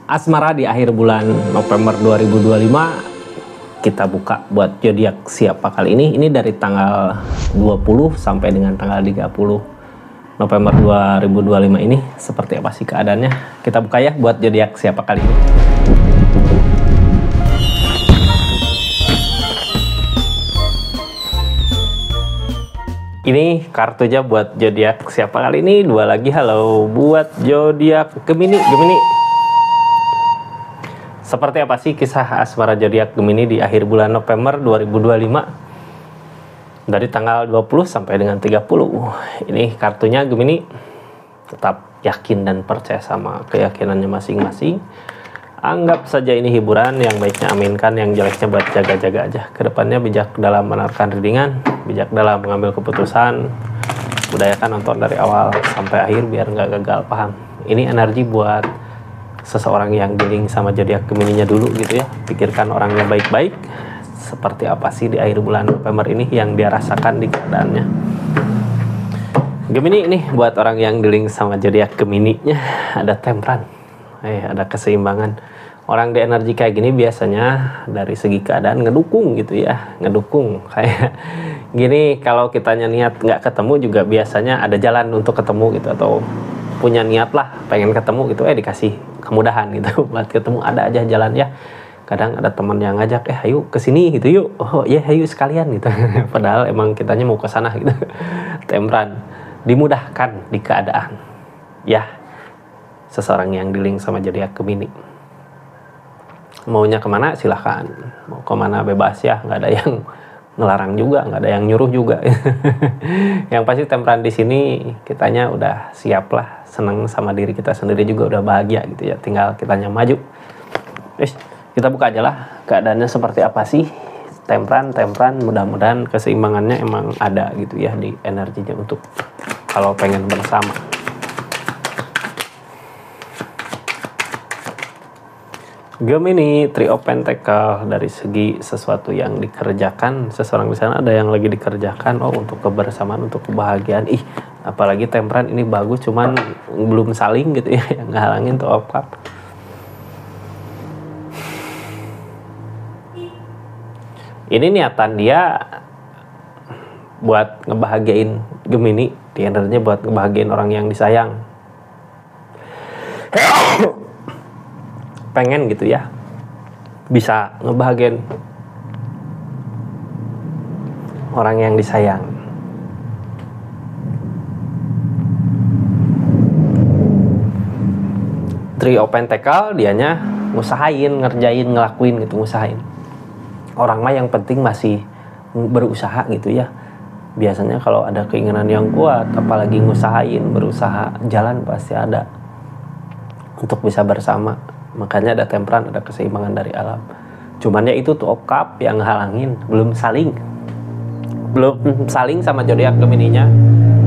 asmara di akhir bulan November 2025. Kita buka buat zodiak siapa kali ini. Ini dari tanggal 20 sampai dengan tanggal 30 November 2025 ini. Seperti apa sih keadaannya? Kita buka ya buat zodiak siapa kali ini. Ini kartunya buat zodiak siapa kali ini. Dua lagi, halo buat zodiak Gemini. Seperti apa sih kisah asmara zodiak Gemini di akhir bulan November 2025 dari tanggal 20 sampai dengan 30. Ini kartunya Gemini tetap yakin dan percaya sama keyakinannya masing-masing. Anggap saja ini hiburan, yang baiknya aminkan, yang jeleknya buat jaga-jaga aja. Kedepannya bijak dalam menawarkan readingan, bijak dalam mengambil keputusan. Udayakan nonton dari awal sampai akhir biar nggak gagal paham. Ini energi buat seseorang yang dealing sama zodiak Gemininya dulu gitu ya. Pikirkan orangnya baik-baik. Seperti apa sih di akhir bulan November ini yang dia rasakan di keadaannya. Gemini ini buat orang yang dealing sama zodiak Gemininya ada temperan. Ada keseimbangan. Orang di energi kayak gini biasanya dari segi keadaan ngedukung gitu ya, ngedukung kayak gini. Kalau kitanya niat nggak ketemu juga biasanya ada jalan untuk ketemu gitu, atau punya niat lah pengen ketemu gitu, dikasih kemudahan gitu buat ketemu, ada aja jalan ya. Kadang ada teman yang ngajak, ayo kesini gitu yuk, oh ya ayo sekalian gitu. Padahal emang kitanya mau ke sana gitu. Temperan, dimudahkan di keadaan ya. Seseorang yang dealing sama zodiak Gemini maunya kemana silahkan, mau kemana bebas ya, nggak ada yang ngelarang juga, nggak ada yang nyuruh juga. Yang pasti temperan di sini kitanya udah siap lah, seneng sama diri kita sendiri juga, udah bahagia gitu ya, tinggal kitanya maju. Kita buka aja lah keadaannya seperti apa sih. Temperan mudah-mudahan keseimbangannya emang ada gitu ya di energinya untuk kalau pengen bersama. Gemini, Three of Pentacles, dari segi sesuatu yang dikerjakan, seseorang di sana ada yang lagi dikerjakan, untuk kebersamaan, untuk kebahagiaan. Apalagi temperan ini bagus, cuman belum saling gitu ya, yang ngehalangin tuh of cup. Ini niatan dia buat ngebahagiain Gemini, di energinya buat ngebahagiain orang yang disayang. Pengen gitu ya, bisa ngebahagiain orang yang disayang. Three of Pentacles, dianya ngusahain, ngerjain, ngelakuin gitu, ngusahain. Orang mah yang penting masih berusaha gitu ya. Biasanya kalau ada keinginan yang kuat, apalagi ngusahain, berusaha, jalan pasti ada untuk bisa bersama. Makanya ada temperan, ada keseimbangan dari alam. Cuman ya itu tuh of cup yang halangin, belum saling sama zodiak Gemininya.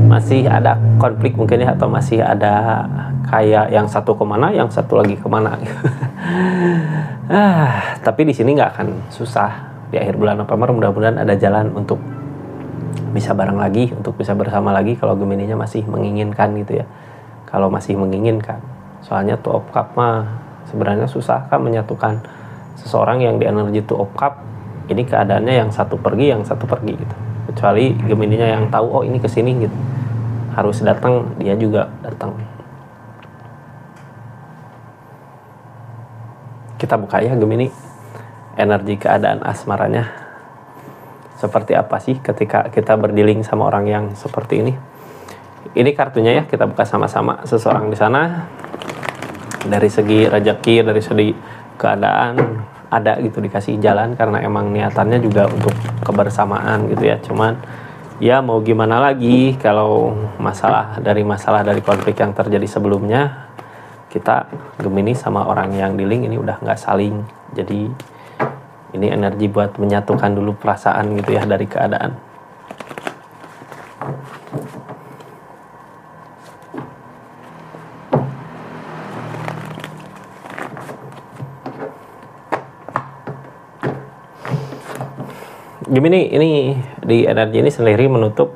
Masih ada konflik mungkin ya, atau masih ada kayak yang satu kemana, yang satu lagi kemana. Tapi di sini nggak akan susah. Di akhir bulan November mudah-mudahan ada jalan untuk bisa bareng lagi, untuk bisa bersama lagi kalau Gemininya masih menginginkan gitu ya. Kalau masih menginginkan. Soalnya tuh of cup mah sebenarnya susah kan menyatukan seseorang yang di energi tuh of cup. Ini keadaannya yang satu pergi gitu. Kecuali Gemininya yang tahu, ini kesini gitu, harus datang, dia juga datang. Kita buka ya Gemini, energi keadaan asmaranya seperti apa sih ketika kita berdealing sama orang yang seperti ini. Ini kartunya ya, kita buka sama-sama. Seseorang di sana dari segi rezeki, dari segi keadaan ada gitu, dikasih jalan karena emang niatannya juga untuk kebersamaan gitu ya. Cuman ya mau gimana lagi kalau masalah dari konflik yang terjadi sebelumnya, kita Gemini sama orang yang dealing ini udah nggak saling. Jadi ini energi buat menyatukan dulu perasaan gitu ya dari keadaan. Gemini ini di energi ini sendiri menutup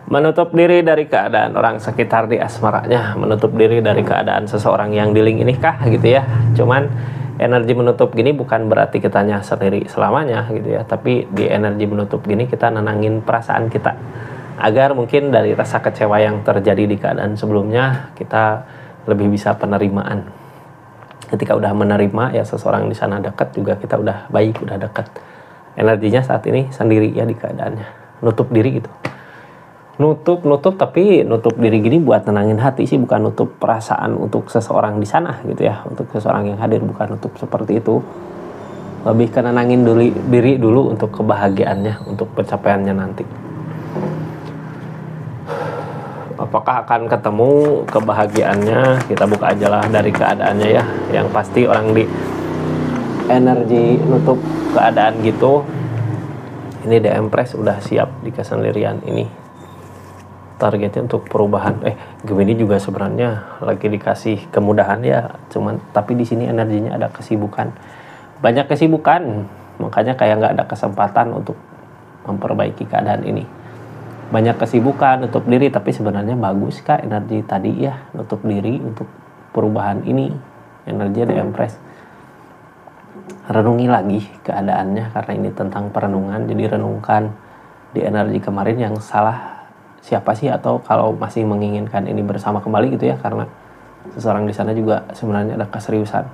Menutup diri dari keadaan orang sekitar di asmaranya, menutup diri dari keadaan seseorang yang di link ini kah gitu ya. Cuman energi menutup gini bukan berarti kitanya sendiri selamanya gitu ya, tapi di energi menutup gini kita nenangin perasaan kita agar mungkin dari rasa kecewa yang terjadi di keadaan sebelumnya kita lebih bisa penerimaan. Ketika udah menerima ya seseorang di sana dekat juga kita udah baik, udah dekat. Energinya saat ini sendiri ya di keadaannya, nutup diri gitu. Nutup tapi nutup diri gini buat nenangin hati sih, bukan nutup perasaan untuk seseorang di sana gitu ya, untuk seseorang yang hadir, bukan nutup seperti itu. Lebih ke nenangin diri dulu untuk kebahagiaannya, untuk pencapaiannya nanti. Apakah akan ketemu kebahagiaannya? Kita buka aja lah dari keadaannya ya. Yang pasti orang di energi nutup keadaan gitu, ini The Empress udah siap di kesendirian ini. Targetnya untuk perubahan. Gemini juga sebenarnya lagi dikasih kemudahan ya, cuman tapi di sini energinya ada kesibukan. Banyak kesibukan, makanya kayak nggak ada kesempatan untuk memperbaiki keadaan ini. Banyak kesibukan, nutup diri, tapi sebenarnya bagus kak energi tadi ya, nutup diri untuk perubahan ini. Energi The Empress. Renungi lagi keadaannya karena ini tentang perenungan, jadi renungkan di energi kemarin yang salah siapa sih, atau kalau masih menginginkan ini bersama kembali gitu ya, karena seseorang di sana juga sebenarnya ada keseriusan.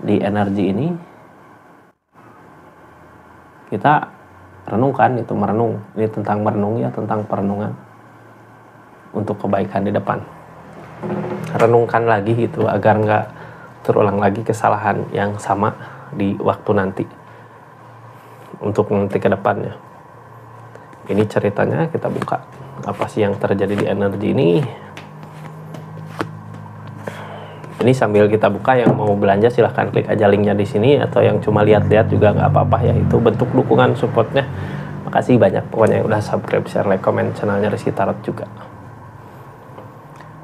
Di energi ini kita renungkan, itu merenung, ini tentang merenung ya, tentang perenungan untuk kebaikan di depan. Renungkan lagi gitu agar nggak terulang lagi kesalahan yang sama di waktu nanti. Untuk nanti ke depannya. Ini ceritanya, kita buka apa sih yang terjadi di energi ini. Ini sambil kita buka, yang mau belanja silahkan klik aja linknya di sini, atau yang cuma lihat-lihat juga nggak apa-apa ya, itu bentuk dukungan supportnya. Makasih banyak pokoknya yang udah subscribe, share, like, komen channelnya Rizky Tarot juga.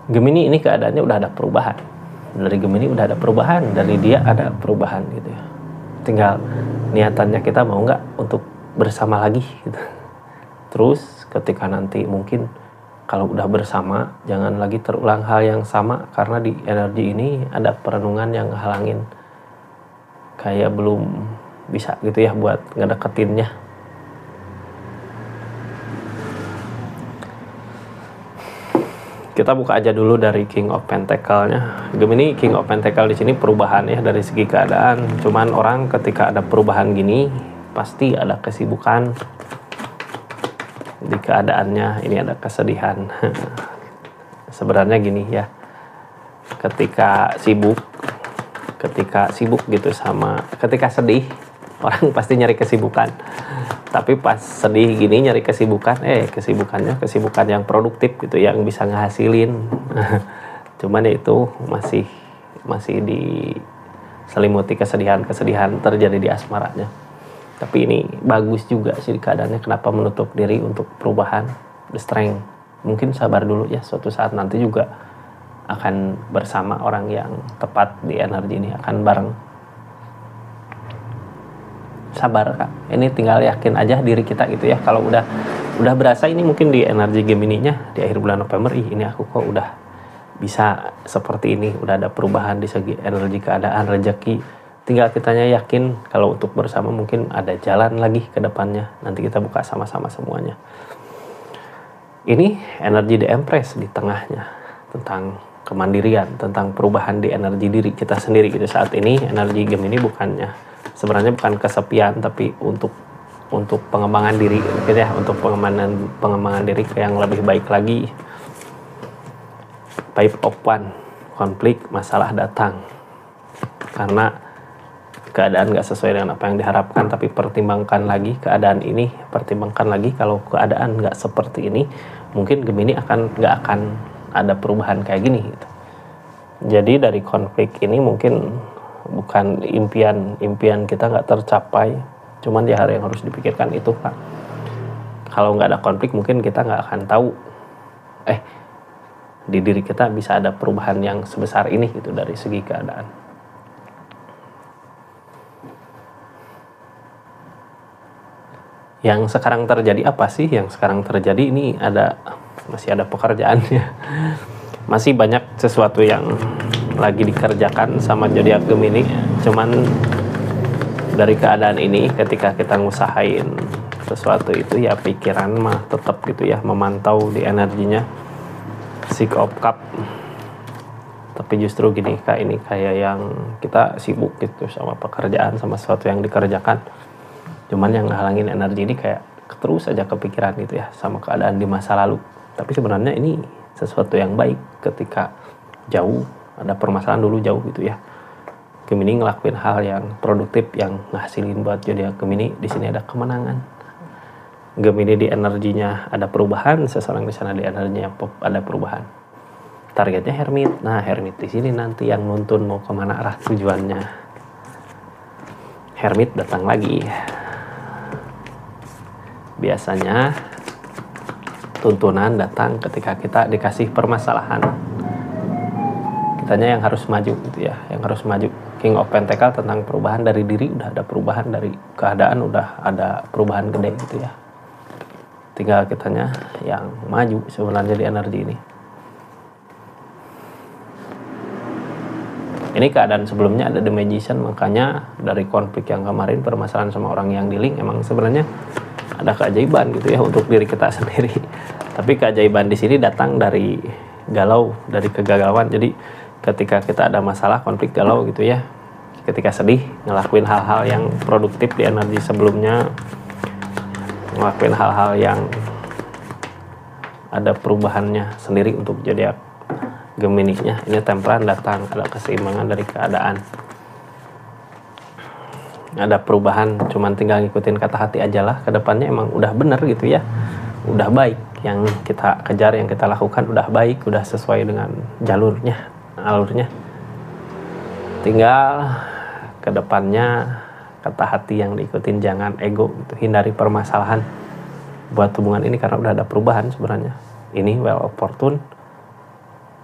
Gemini ini keadaannya udah ada perubahan. Dari Gemini udah ada perubahan, dari dia ada perubahan gitu ya. Tinggal niatannya kita mau nggak untuk bersama lagi gitu. Terus ketika nanti mungkin kalau udah bersama jangan lagi terulang hal yang sama, karena di energi ini ada perenungan yang halangin, kayak belum bisa gitu ya buat ngedeketinnya. Kita buka aja dulu dari King of Pentacle-nya. Gemini, King of Pentacle di sini perubahan ya dari segi keadaan. Cuman orang ketika ada perubahan gini pasti ada kesibukan di keadaannya. Ini ada kesedihan. Sebenarnya gini ya. Ketika sibuk gitu sama ketika sedih, orang pasti nyari kesibukan. Tapi pas sedih gini nyari kesibukan, kesibukannya kesibukan yang produktif gitu, yang bisa ngehasilin. Cuman ya itu masih diselimuti kesedihan terjadi di asmaranya. Tapi ini bagus juga sih keadaannya, kenapa menutup diri untuk perubahan, the strength. Mungkin sabar dulu ya, suatu saat nanti juga akan bersama orang yang tepat di energi ini, akan bareng. Sabar kak, ini tinggal yakin aja diri kita gitu ya. Kalau udah berasa ini mungkin di energi Gemininya di akhir bulan November, ini aku kok udah bisa seperti ini, udah ada perubahan di segi energi, keadaan, rezeki. Tinggal kitanya yakin kalau untuk bersama mungkin ada jalan lagi ke depannya. Nanti kita buka sama-sama semuanya. Ini energi The Empress di tengahnya, tentang kemandirian, tentang perubahan di energi diri kita sendiri gitu. Saat ini energi Gemini sebenarnya bukan kesepian, tapi untuk pengembangan diri gitu ya, untuk pengembangan diri ke yang lebih baik lagi. Five of Wands, konflik, masalah datang karena keadaan gak sesuai dengan apa yang diharapkan, tapi pertimbangkan lagi keadaan ini, pertimbangkan lagi kalau keadaan gak seperti ini, mungkin Gemini gak akan ada perubahan kayak gini gitu. Jadi dari konflik ini mungkin bukan impian kita nggak tercapai, cuman ya hal yang harus dipikirkan itu Kak. Kalau nggak ada konflik mungkin kita nggak akan tahu di diri kita bisa ada perubahan yang sebesar ini gitu dari segi keadaan. Yang sekarang terjadi apa sih? Yang sekarang terjadi ini masih ada pekerjaannya. Masih banyak sesuatu yang lagi dikerjakan sama zodiak Gemini. Cuman dari keadaan ini ketika kita ngusahain sesuatu itu ya pikiran mah tetap gitu ya, memantau di energinya Six of Cup. Tapi justru gini, ini kayak yang kita sibuk gitu sama pekerjaan, sama sesuatu yang dikerjakan. Cuman yang ngehalangin energi ini kayak terus aja kepikiran gitu ya sama keadaan di masa lalu. Tapi sebenarnya ini sesuatu yang baik ketika jauh, ada permasalahan dulu jauh gitu ya. Gemini ngelakuin hal yang produktif yang ngasilin buat zodiak Gemini. Di sini ada kemenangan. Gemini di energinya ada perubahan, seseorang di sana di energinya ada perubahan. Targetnya Hermit. Nah, Hermit di sini nanti yang nuntun mau kemana arah tujuannya. Hermit datang lagi. Biasanya tuntunan datang ketika kita dikasih permasalahan. Kitanya yang harus maju gitu ya, yang harus maju. King of Pentacle tentang perubahan dari diri, udah ada perubahan dari keadaan, udah ada perubahan gede gitu ya. Tinggal kitanya yang maju sebenarnya di energi ini. Ini keadaan sebelumnya ada The Magician, makanya dari konflik yang kemarin, permasalahan sama orang yang di link, emang sebenarnya ada keajaiban gitu ya untuk diri kita sendiri. Tapi keajaiban di sini datang dari galau, dari kegagalan. Jadi ketika kita ada masalah, konflik, galau gitu ya, ketika sedih, ngelakuin hal-hal yang produktif di energi sebelumnya, ngelakuin hal-hal yang ada perubahannya sendiri untuk zodiak Gemini-nya. Ini temperan datang, ada keseimbangan dari keadaan, ada perubahan. Cuman tinggal ngikutin kata hati aja lah, kedepannya emang udah bener gitu ya, udah baik. Yang kita kejar, yang kita lakukan udah baik, udah sesuai dengan alurnya. Tinggal kedepannya kata hati yang diikutin, jangan ego gitu. Hindari permasalahan buat hubungan ini karena udah ada perubahan sebenarnya. Ini Wheel of Fortune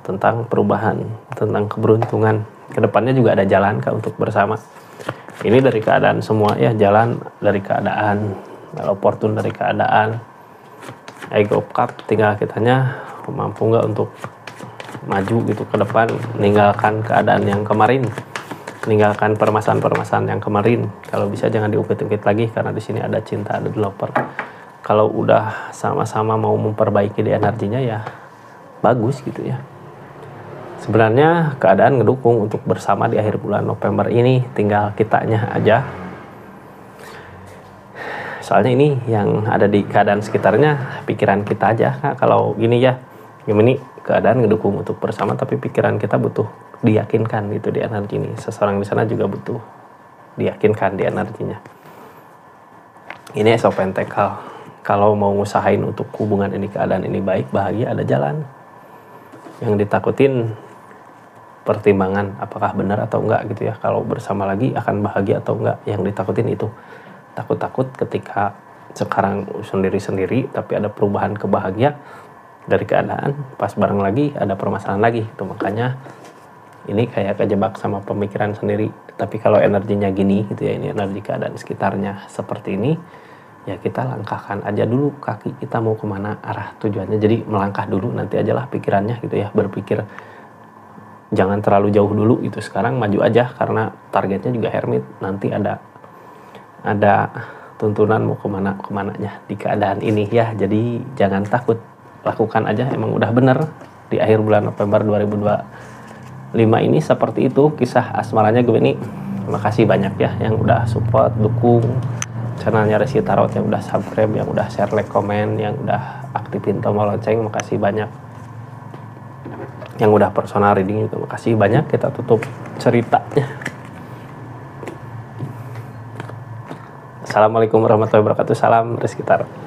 tentang perubahan, tentang keberuntungan. Kedepannya juga ada jalan untuk bersama. Ini dari keadaan semua ya, jalan dari keadaan, Wheel of Fortune dari keadaan, Ego of Cup, tinggal kitanya mampu nggak untuk maju gitu ke depan, meninggalkan keadaan yang kemarin, meninggalkan permasalahan-permasalahan yang kemarin. Kalau bisa jangan diungkit-ungkit lagi karena di sini ada cinta, ada developer. Kalau udah sama-sama mau memperbaiki di energinya ya bagus gitu ya. Sebenarnya keadaan ngedukung untuk bersama di akhir bulan November ini, tinggal kitanya aja. Soalnya ini yang ada di keadaan sekitarnya pikiran kita aja. Nah, kalau gini ya, ini keadaan ngedukung untuk bersama tapi pikiran kita butuh diyakinkan gitu di energi ini. Seseorang di sana juga butuh diyakinkan di energinya. Ini Ace of Pentacle. Kalau mau ngusahain untuk hubungan ini, keadaan ini baik, bahagia, ada jalan. Yang ditakutin pertimbangan apakah benar atau enggak gitu ya. Kalau bersama lagi akan bahagia atau enggak, yang ditakutin itu. Takut-takut ketika sekarang sendiri-sendiri tapi ada perubahan ke bahagia dari keadaan, pas bareng lagi ada permasalahan lagi itu. Makanya ini kayak kejebak sama pemikiran sendiri. Tapi kalau energinya gini gitu ya, ini energi keadaan sekitarnya seperti ini ya, kita langkahkan aja dulu kaki kita mau kemana, arah tujuannya. Jadi melangkah dulu, nanti ajalah pikirannya gitu ya, berpikir jangan terlalu jauh dulu itu. Sekarang maju aja karena targetnya juga Hermit, nanti ada tuntunan mau kemananya di keadaan ini ya. Jadi jangan takut, lakukan aja, emang udah bener di akhir bulan November 2025 ini seperti itu kisah asmaranya Gemini. Terima kasih banyak ya yang udah support, dukung channelnya Resi Tarot, yang udah subscribe, yang udah share, like, komen, yang udah aktifin tombol lonceng. Makasih banyak. Yang udah personal reading itu makasih banyak. Kita tutup ceritanya. Assalamualaikum warahmatullahi wabarakatuh. Salam Resi Tarot.